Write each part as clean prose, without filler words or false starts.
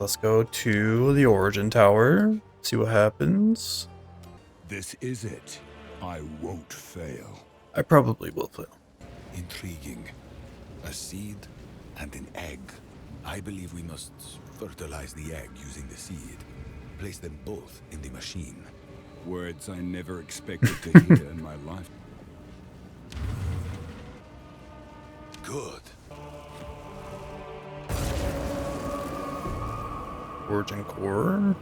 Let's go to the Origin Tower, see what happens. This is it. I won't fail. I probably will fail. Intriguing. A seed and an egg. I believe we must fertilize the egg using the seed. Place them both in the machine. Words I never expected to hear in my life. Good. Origin Core.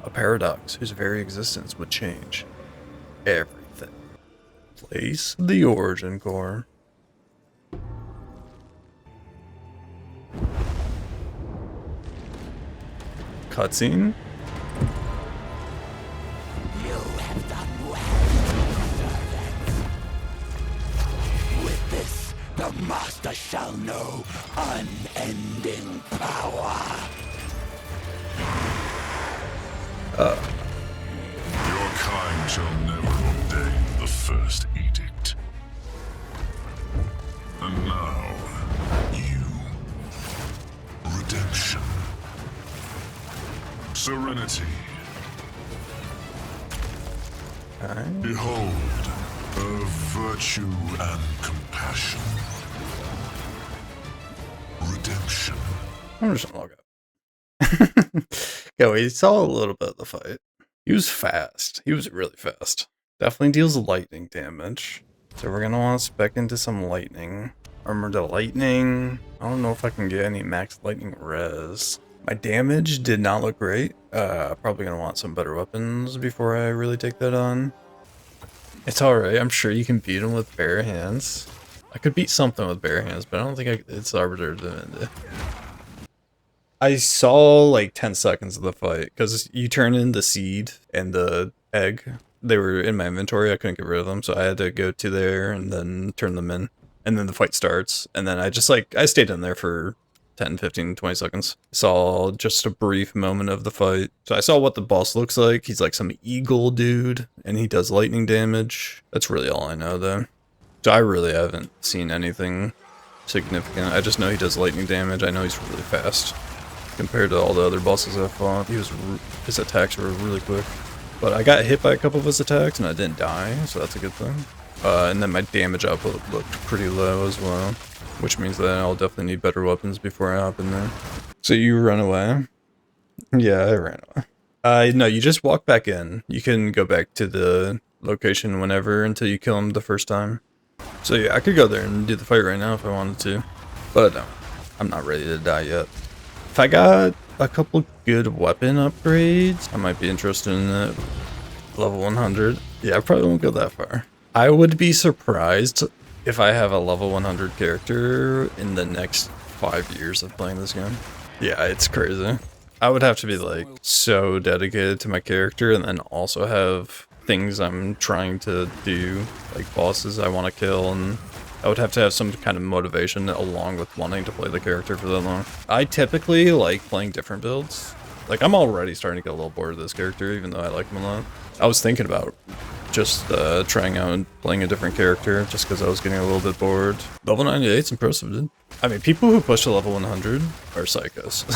A paradox whose very existence would change everything. Place the Origin Core. Cutscene. You have done well, servant. With this, the master shall know unending power. Your kind shall never ordain the first edict. And now, you. Redemption. Serenity. Okay. Behold, her virtue and compassion. Redemption. I'm just gonna log out. Yeah, we saw a little bit of the fight. He was fast. He was really fast. Definitely deals lightning damage. So we're gonna want to spec into some lightning. Armor to lightning. I don't know if I can get any max lightning res. My damage did not look great. Probably gonna want some better weapons before I really take that on. It's alright. I'm sure you can beat him with bare hands. I could beat something with bare hands, but I don't think it's Arbiter of Divinity. I saw like 10 seconds of the fight because you turn in the seed and the egg. They were in my inventory. I couldn't get rid of them, so I had to go to there and then turn them in. And then the fight starts. And then I stayed in there for 10, 15, 20 seconds. Saw just a brief moment of the fight. So I saw what the boss looks like. He's like some eagle dude and he does lightning damage. That's really all I know though. So I really haven't seen anything significant. I just know he does lightning damage. I know he's really fast. Compared to all the other bosses I fought, his attacks were really quick. But I got hit by a couple of his attacks and I didn't die, so that's a good thing. And then my damage output looked pretty low as well, which means that I'll definitely need better weapons before I hop in there. So you run away? Yeah, I ran away. No, you just walk back in. You can go back to the location whenever until you kill him the first time. So yeah, I could go there and do the fight right now if I wanted to, but no, I'm not ready to die yet. If I got a couple good weapon upgrades, I might be interested in it. Level 100. Yeah, I probably won't go that far. I would be surprised if I have a level 100 character in the next 5 years of playing this game. Yeah, it's crazy. I would have to be like so dedicated to my character and then also have things I'm trying to do, like bosses I want to kill, and I would have to have some kind of motivation along with wanting to play the character for that long. I typically like playing different builds. Like, I'm already starting to get a little bored of this character, even though I like him a lot. I was thinking about just trying out and playing a different character, just because I was getting a little bit bored. Level 98's impressive, dude. I mean, people who push to level 100 are psychos.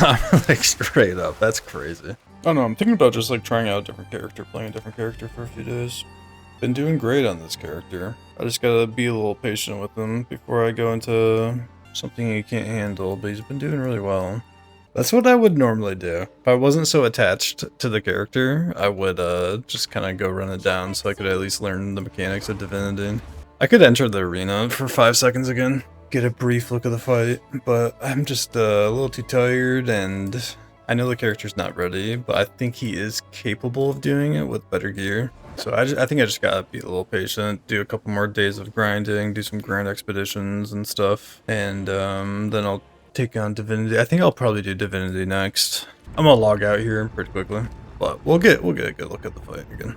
Like, straight up, that's crazy. I don't know, I'm thinking about just like trying out a different character, playing a different character for a few days. Been doing great on this character. I just gotta be a little patient with him before I go into something he can't handle, but he's been doing really well. That's what I would normally do. If I wasn't so attached to the character, I would just kind of go run it down so I could at least learn the mechanics of Divinity. I could enter the arena for 5 seconds again, get a brief look of the fight, but I'm just a little too tired, and I know the character's not ready, but I think he is capable of doing it with better gear. So I think I just gotta be a little patient, do a couple more days of grinding, do some grand expeditions and stuff, and then I'll take on Divinity. I think I'll probably do Divinity next. I'm gonna log out here pretty quickly, but we'll get a good look at the fight again.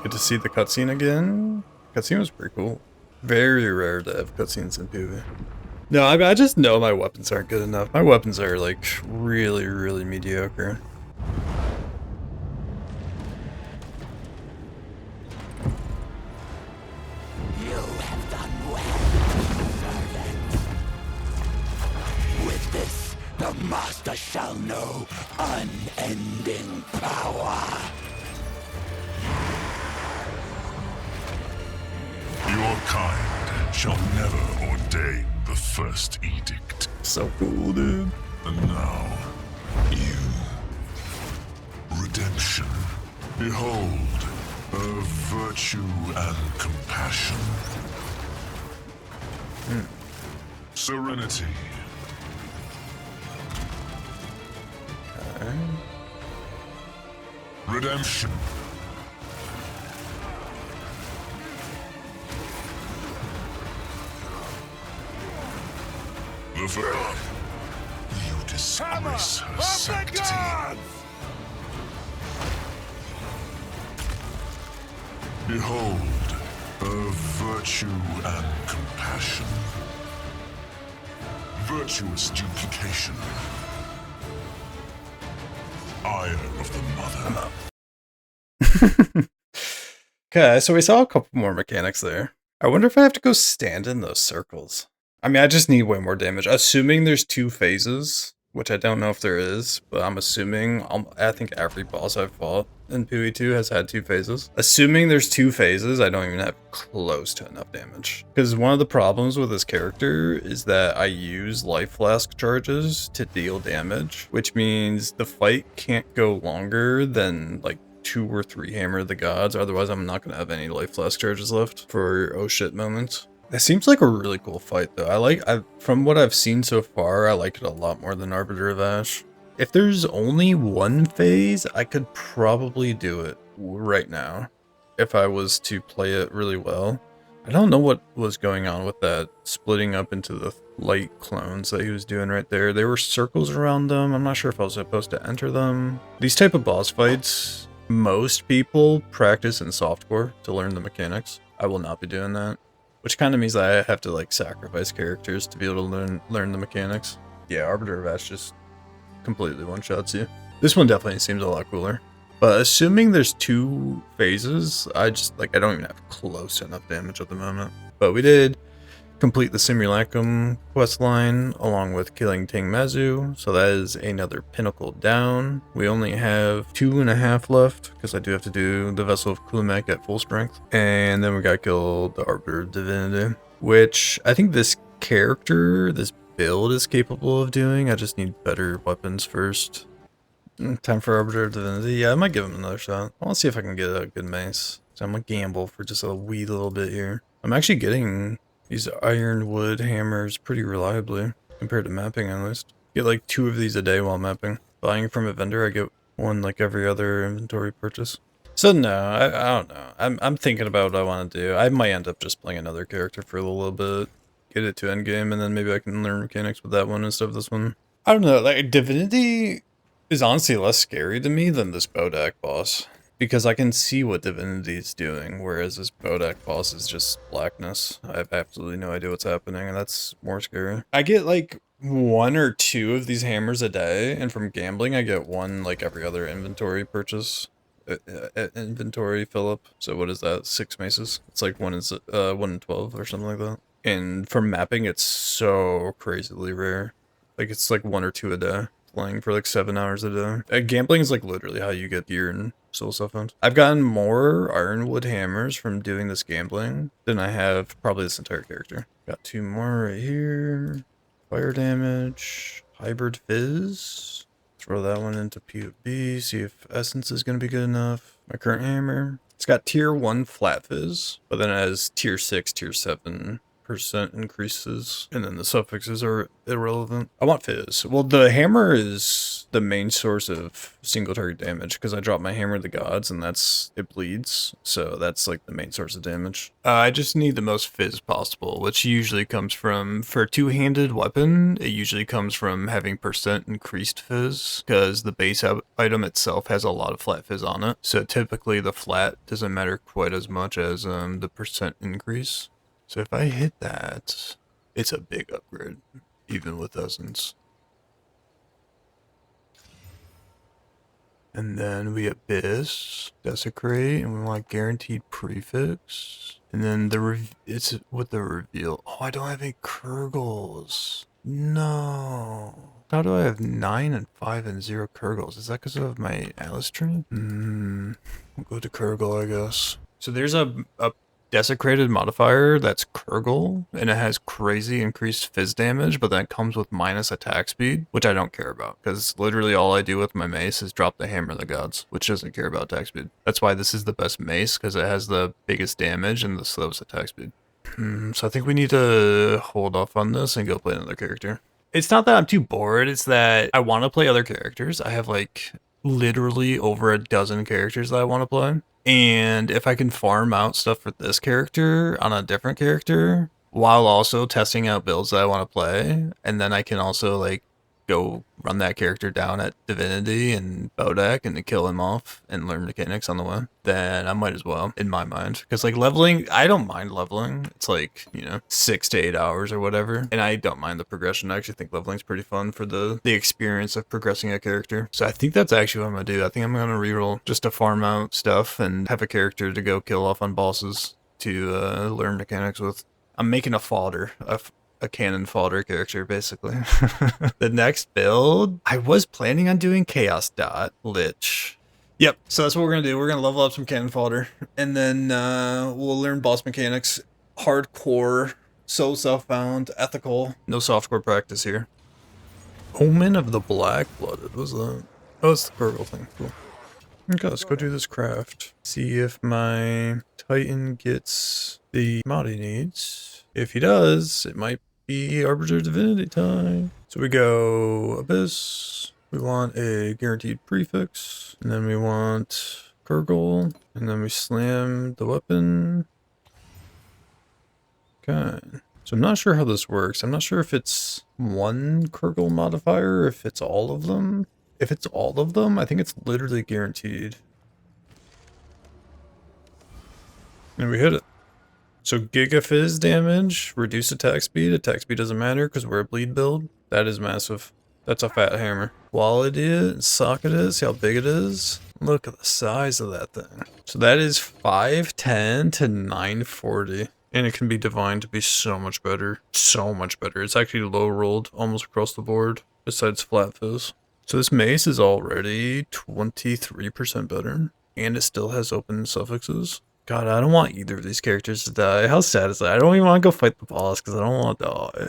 Good to see the cutscene again. Cutscene was pretty cool. Very rare to have cutscenes in PvP. No, I just know my weapons aren't good enough. My weapons are like really, really mediocre. The the Master shall know unending power. Your kind shall never ordain the first edict. So cool, dude. And now, you. Redemption. Behold, her virtue and compassion. Serenity. Redemption. The Verb. You disgrace her sanctity. Behold, her virtue and compassion. Virtuous duplication. Ire of the Mother. Okay, so we saw a couple more mechanics there. I wonder if I have to go stand in those circles. I mean, I just need way more damage. Assuming there's 2 phases, which I don't know if there is, but I'm assuming, I think every boss I've fought in PoE2 has had 2 phases. Assuming there's 2 phases, I don't even have close to enough damage. Because one of the problems with this character is that I use life flask charges to deal damage, which means the fight can't go longer than like 2 or 3 Hammer of the Gods, otherwise I'm not going to have any life flask charges left for oh shit moments. That seems like a really cool fight though. From what I've seen so far, I like it a lot more than Arbiter of Ash. If there's only 1 phase, I could probably do it right now if I was to play it really well. I don't know what was going on with that splitting up into the light clones that he was doing right there. There were circles around them. I'm not sure if I was supposed to enter them. These type of boss fights, most people practice in softcore to learn the mechanics. I will not be doing that. Which kind of means I have to like sacrifice characters to be able to learn the mechanics. Yeah, Arbiter of Ash just completely one-shots you. This one definitely seems a lot cooler. But assuming there's 2 phases, I don't even have close to enough damage at the moment. But we did complete the Simulacrum questline along with killing Ting Mazu, so that is another pinnacle down. We only have 2.5 left because I do have to do the Vessel of Klumek at full strength. And then we got killed the Arbiter of Divinity, which I think this character, this build is capable of doing. I just need better weapons first. Time for Arbiter of Divinity. Yeah, I might give him another shot. I want to see if I can get a good mace. So I'm gonna gamble for just a wee little bit here. I'm actually getting these ironwood hammers pretty reliably, compared to mapping at least. Get like 2 of these a day while mapping. Buying from a vendor, I get 1 like every other inventory purchase. So no, I don't know. I'm thinking about what I want to do. I might end up just playing another character for a little bit, get it to endgame, and then maybe I can learn mechanics with that one instead of this one. I don't know, like Divinity is honestly less scary to me than this Bodak boss. Because I can see what Divinity is doing, whereas this Bodak boss is just blackness. I have absolutely no idea what's happening, and that's more scary. I get like 1 or 2 of these hammers a day, and from gambling I get 1 like every other inventory purchase. Inventory fill up. So what is that? 6 maces? It's like 1 in 12 or something like that. And from mapping, it's so crazily rare. Like it's like 1 or 2 a day. Playing for like 7 hours a day. Gambling is like literally how you get gear and soul stuff. I've gotten more ironwood hammers from doing this gambling than I have probably this entire character. Got 2 more right here. Fire damage. Hybrid fizz. Throw that one into POB. See if essence is going to be good enough. My current hammer. It's got tier 1 flat fizz, but then it has tier 6, tier 7% increases, and then the suffixes are irrelevant. I want fizz. Well, the hammer is the main source of single target damage because I drop my hammer of the gods and it bleeds, so that's like the main source of damage. I just need the most fizz possible, which usually comes from, for a 2-handed weapon, it usually comes from having percent increased fizz because the base item itself has a lot of flat fizz on it, so typically the flat doesn't matter quite as much as the percent increase. So if I hit that, it's a big upgrade, even with essence. And then we Abyss, Desecrate, and we want Guaranteed Prefix. And then it's with the reveal. Oh, I don't have any Kurgles. No. How do I have 9 and 5 and 0 Kurgles? Is that because of my Atlas tree? We'll go to Kurgle, I guess. So there's a desecrated modifier that's Kurgle, and it has crazy increased fizz damage, but that comes with minus attack speed, which I don't care about, because literally all I do with my mace is drop the Hammer of the Gods, which doesn't care about attack speed. That's why this is the best mace, because it has the biggest damage and the slowest attack speed. So I think we need to hold off on this and go play another character. It's not that I'm too bored, it's that I want to play other characters. I have like literally over a dozen characters that I want to play. And if I can farm out stuff for this character on a different character while also testing out builds that I want to play, and then I can also like go run that character down at Divinity and Bodak and kill him off and learn mechanics on the way, then I might as well, in my mind. Because like leveling, I don't mind leveling. It's like, you know, 6 to 8 hours or whatever. And I don't mind the progression. I actually think leveling's pretty fun for the experience of progressing a character. So I think that's actually what I'm going to do. I think I'm going to reroll just to farm out stuff and have a character to go kill off on bosses to learn mechanics with. I'm making a fodder, a cannon fodder character, basically. The next build, I was planning on doing Chaos Dot Lich. Yep, so that's what we're going to do. We're going to level up some cannon fodder, and then we'll learn boss mechanics. Hardcore, so self-bound, ethical. No softcore practice here. Omen of the Black-Blooded, what's that? Oh, it's the Purgle thing, cool. Okay, let's go do this craft. See if my Titan gets the mod he needs. If he does, it might be Arbiter of Divinity time. So we go Abyss. We want a guaranteed prefix. And then we want Kurgle. And then we slam the weapon. Okay. So I'm not sure how this works. I'm not sure if it's one Kurgle modifier or if it's all of them. If it's all of them, I think it's literally guaranteed. And we hit it. So Giga Fizz damage, reduce attack speed doesn't matter because we're a bleed build. That is massive. That's a fat hammer. Quality, socket is, see how big it is? Look at the size of that thing. So that is 510 to 940. And it can be divined to be so much better. So much better. It's actually low rolled almost across the board, besides flat fizz. So this mace is already 23% better, and it still has open suffixes. God, I don't want either of these characters to die. How sad is that? I don't even want to go fight the boss because I don't want to die.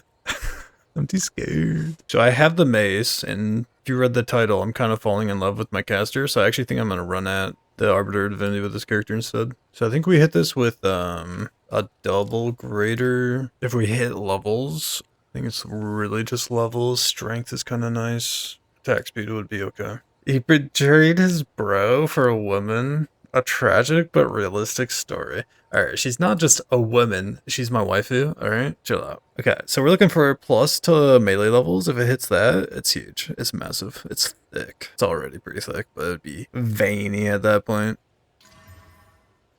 I'm too scared. So I have the mace, and if you read the title, I'm kind of falling in love with my caster, so I actually think I'm going to run at the Arbiter of Divinity with this character instead. So I think we hit this with a double greater. If we hit levels, I think it's really just levels. Strength is kind of nice. Attack speed would be okay. He betrayed his bro for a woman. A tragic but realistic story. Alright, she's not just a woman, she's my waifu, alright? Chill out. Okay, so we're looking for plus to melee levels. If it hits that, it's huge. It's massive. It's thick. It's already pretty thick, but it'd be veiny at that point.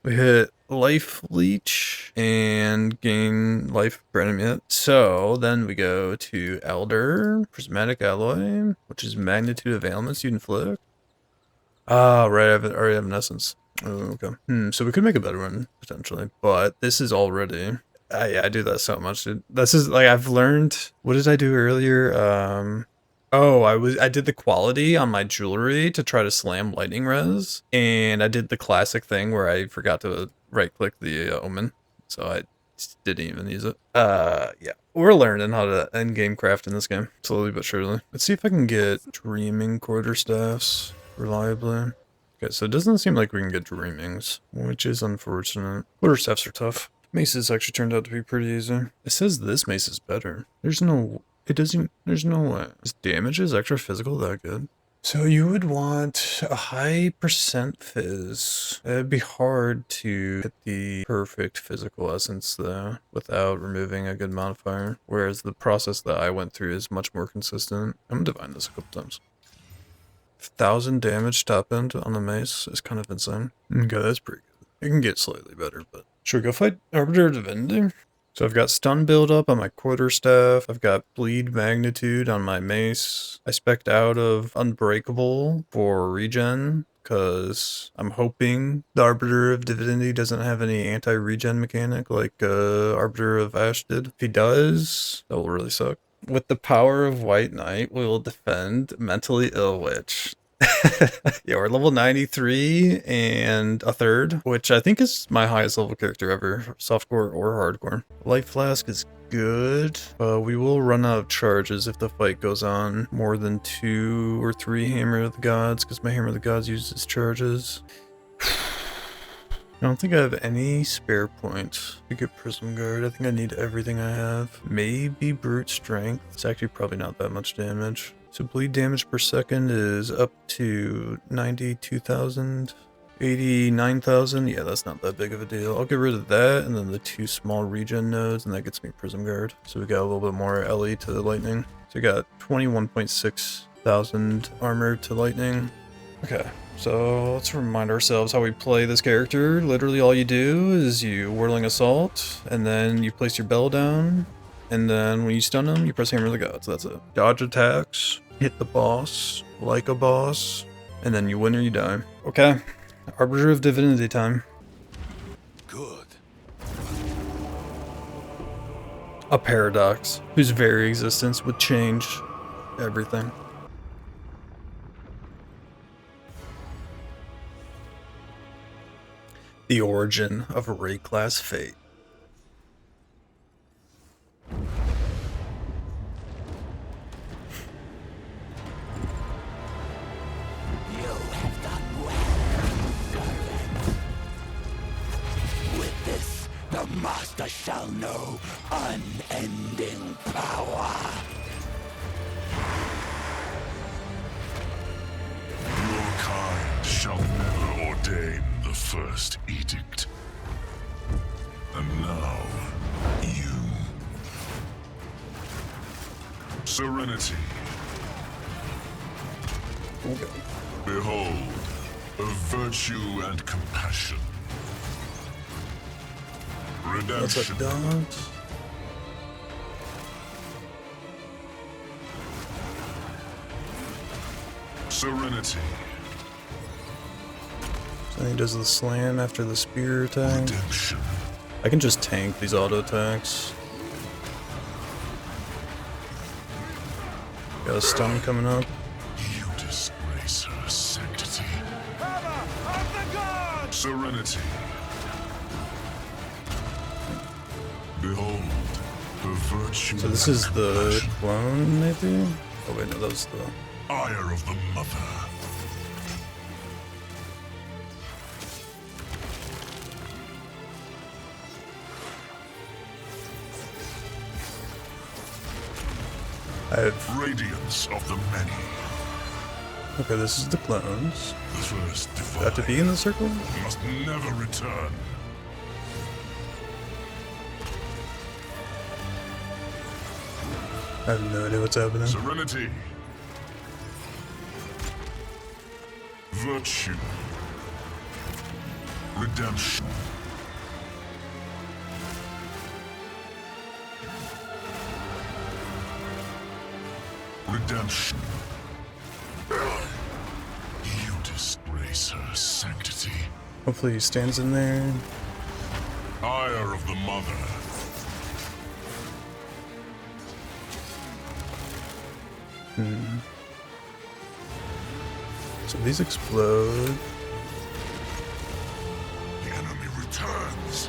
We hit life leech and gain life per enemy hit. So then we go to Elder, Prismatic Alloy, which is magnitude of ailments you inflict. Ah, right, I already have an essence. Oh, okay. So we could make a better one, potentially. But this is already... yeah, I do that so much, dude. This is, like, I've learned... What did I do earlier? Oh, I did the quality on my jewelry to try to slam lightning res. And I did the classic thing where I forgot to right-click the omen. So I didn't even use it. Yeah. We're learning how to end-game craft in this game. Slowly but surely. Let's see if I can get Dreaming Quarterstaffs reliably. Okay, so it doesn't seem like we can get Dreamings, which is unfortunate. Quarterstaffs are tough. Maces actually turned out to be pretty easy. It says this mace is better. There's no way. This damage is extra physical that good. So you would want a high percent fizz. It'd be hard to hit the perfect physical essence though, without removing a good modifier. Whereas the process that I went through is much more consistent. I'm gonna divine this a couple times. 1,000 damage top end on the mace is kind of insane. Okay, that's pretty good. It can get slightly better, but... Should we go fight Arbiter of Divinity? So I've got stun build up on my quarterstaff. I've got bleed magnitude on my mace. I spec'd out of Unbreakable for regen, because I'm hoping the Arbiter of Divinity doesn't have any anti-regen mechanic like Arbiter of Ash did. If he does, that will really suck. With the power of White Knight, we will defend Mentally Ill Witch. Yeah, we're level 93 and a third, which I think is my highest level character ever, softcore or hardcore. Light Flask is good. We will run out of charges if the fight goes on more than 2 or 3 Hammer of the Gods, because my Hammer of the Gods uses charges. I don't think I have any spare points to get Prism Guard. I think I need everything I have. Maybe Brute Strength. It's actually probably not that much damage. So bleed damage per second is up to 92,000, 89,000. Yeah, that's not that big of a deal. I'll get rid of that and then the 2 small regen nodes, and that gets me Prism Guard. So we got a little bit more LE to the lightning. So we got 21.6 thousand armor to lightning. Okay, so let's remind ourselves how we play this character. Literally all you do is you Whirling Assault, and then you place your bell down, and then when you stun them, you press Hammer of the Gods. That's it. Dodge attacks, hit the boss like a boss, and then you win or you die. Okay, Arbiter of Divinity time. Good. A paradox whose very existence would change everything. The origin of a raid class fate. You have done well, servant. With this, the master shall know unending power. Your kind shall never ordain the first edict. And now, you. Serenity. Behold, of virtue and compassion. That's Redemption. a dot. Serenity. So he does the slam after the spear attack. Redemption. I can just tank these auto attacks. Got a stun coming up. You disgrace her sanctity. Serenity. Behold, her virtue. So this is and the compassion. clone, maybe? Oh wait, no, that was the... Ire of the Mother. I have... Radiance of the many. Okay, this is the clones. The first divine Got to be in the circle? must never return. I have no idea what's happening. Serenity. Virtue. Redemption. Redemption. You disgrace her sanctity. Hopefully he stands in there. Ire of the Mother. So these explode. The enemy returns.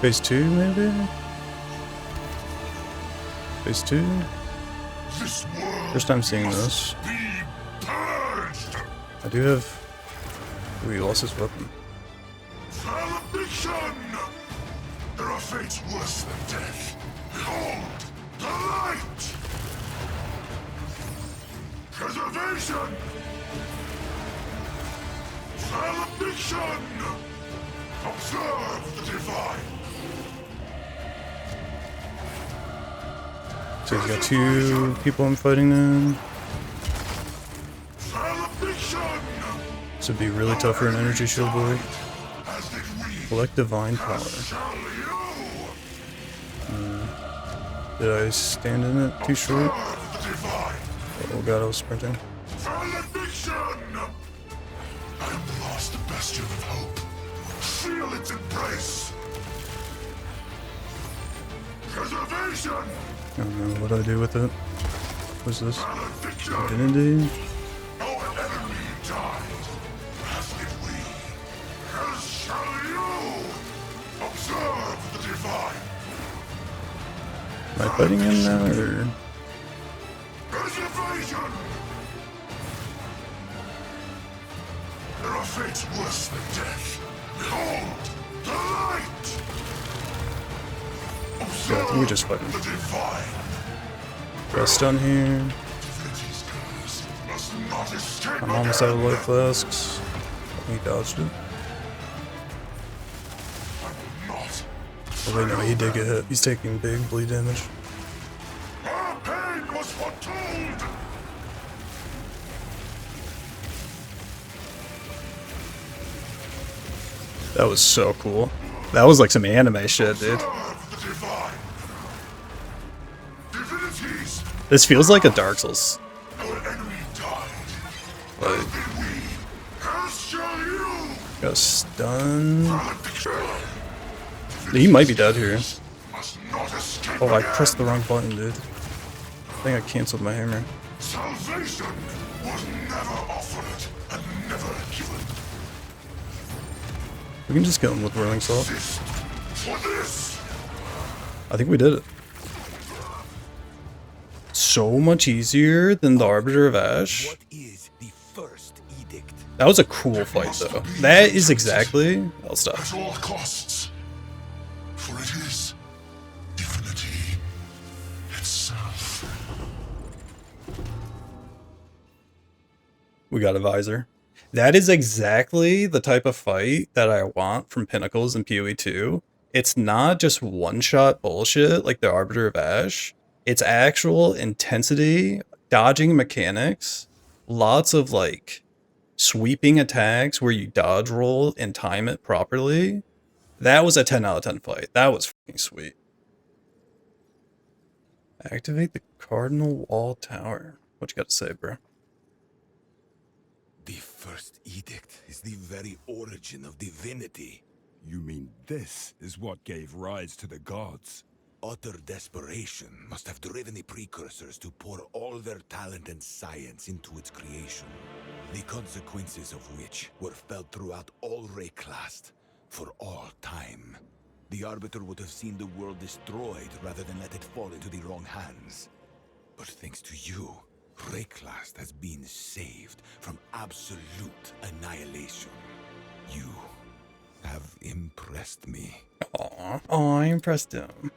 Phase 2, maybe? Phase 2? This world First time seeing this. be purged. I do have... Ooh, he lost his weapon. Valediction! There are fates worse than death. Behold, the light! Preservation! Valediction! Observe the divine! So he's got 2 people I'm fighting now. Valediction! This would be really tough for an energy shield boy. As did we, Collect divine power. shall you! Did I stand in it too short? Observe the divine! Oh god, I was sprinting. Valediction! I am the lost bastion of hope. Feel its embrace. Preservation! don't know what I do with it. What's this? Divinity? Our enemy died, as did we. As shall you. Observe the divine. Am I fighting him now, or? Preservation! There are fates worse than death. Behold, the light! Yeah, I think we just fight him. The divine. Got a stun here. Divinity's curse must not escape I'm almost out of again. life flasks. I think he dodged it. I will not. Oh wait, no, he did get hit. He's taking big bleed damage. Our pain was foretold. That was so cool. That was like some anime shit, dude. Observe the divine. Divinities, This feels like a Dark Souls. our enemy died. Like, Did we? As shall you. got a stun. Valediction. He might be dead here. Must not escape Oh, I again. pressed the wrong button, dude. I think I canceled my hammer. Salvation was never offered and never given. We can just kill him with Whirling Salt. Exist for this. I think we did it. So much easier than the Arbiter of Ash. What is the first edict? That was a cool fight, though. That is exactly... I'll stop. At all costs. For it is divinity itself. We got a visor. That is exactly the type of fight that I want from Pinnacles in PoE 2. It's not just one-shot bullshit like the Arbiter of Ash. It's actual intensity, dodging mechanics, lots of like sweeping attacks where you dodge roll and time it properly. That was a 10 out of 10 fight. That was fucking sweet. Activate the Cardinal Wall Tower. What you got to say, bro? The first edict is the very origin of divinity. You mean this is what gave rise to the gods? Utter desperation must have driven the precursors to pour all their talent and science into its creation. The consequences of which were felt throughout all Rayclast for all time. The Arbiter would have seen the world destroyed rather than let it fall into the wrong hands. But thanks to you, Rayclast has been saved from absolute annihilation. You have impressed me. Aw, I impressed him.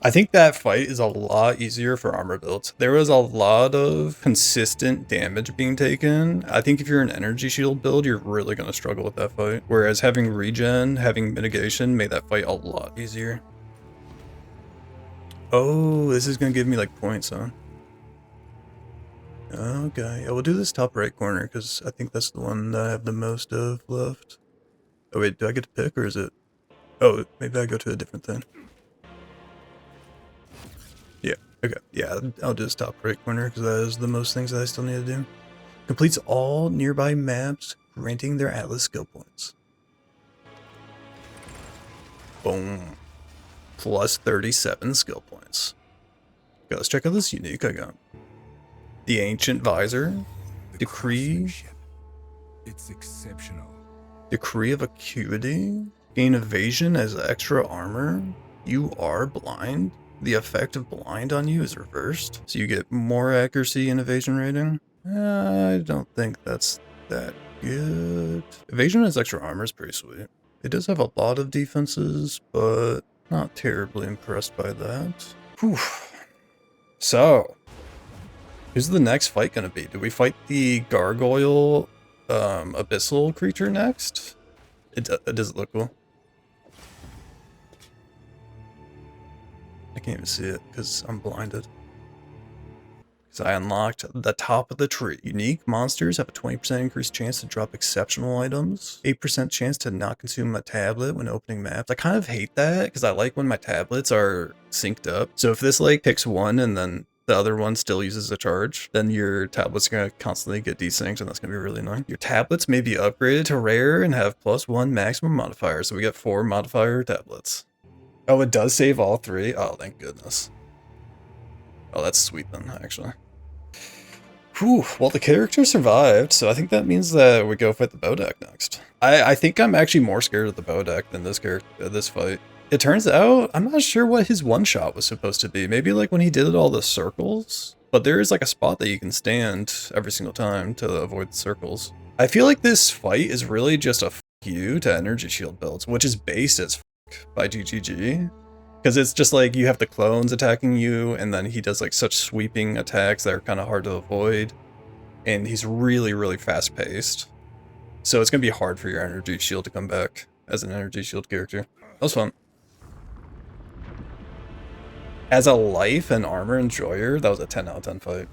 I think that fight is a lot easier for armor builds. There was a lot of consistent damage being taken. I think if you're an energy shield build, you're really going to struggle with that fight. Whereas having regen, having mitigation made that fight a lot easier. Oh, this is going to give me like points, huh? Okay, yeah, we'll do this top right corner because I think that's the one that I have the most of left. Oh wait, do I get to pick or is it? Oh, maybe I go to a different thing. Yeah, okay, yeah, I'll do this top right corner because that is the most things that I still need to do. Completes all nearby maps, granting their Atlas skill points. Boom. Plus 37 skill points. Okay, let's check out this unique I got. The Ancient Visor. Decree. Craftsmanship. It's exceptional. Decree of Acuity. Gain evasion as extra armor. You are blind. The effect of blind on you is reversed, so you get more accuracy and evasion rating. I don't think that's that good. Evasion as extra armor is pretty sweet. It does have a lot of defenses, but not terribly impressed by that. Whew. So, who's the next fight gonna be? Do we fight the gargoyle abyssal creature next? It does it look cool? I can't even see it because I'm blinded. Because I unlocked the top of the tree. Unique monsters have a 20% increased chance to drop exceptional items. 8% chance to not consume a tablet when opening maps. I kind of hate that because I like when my tablets are synced up. So if this like picks one and then the other one still uses a charge, then your tablet's going to constantly get desynced and that's going to be really annoying. Your tablets may be upgraded to rare and have +1 maximum modifier. So we get 4 modifier tablets. Oh, it does save all 3? Oh, thank goodness. Oh, that's sweet then, actually. Whew, well, the character survived, so I think that means that we go fight the bow deck next. I think I'm actually more scared of the bow deck than this character, this fight. It turns out, I'm not sure what his one-shot was supposed to be. Maybe like when he did all the circles? But there is like a spot that you can stand every single time to avoid the circles. I feel like this fight is really just a f you to energy shield builds, which is based as f by GGG. Because it's just like you have the clones attacking you, and then he does like such sweeping attacks that are kind of hard to avoid. And he's really, really fast paced. So it's going to be hard for your energy shield to come back as an energy shield character. That was fun. As a life and armor enjoyer, that was a 10 out of 10 fight.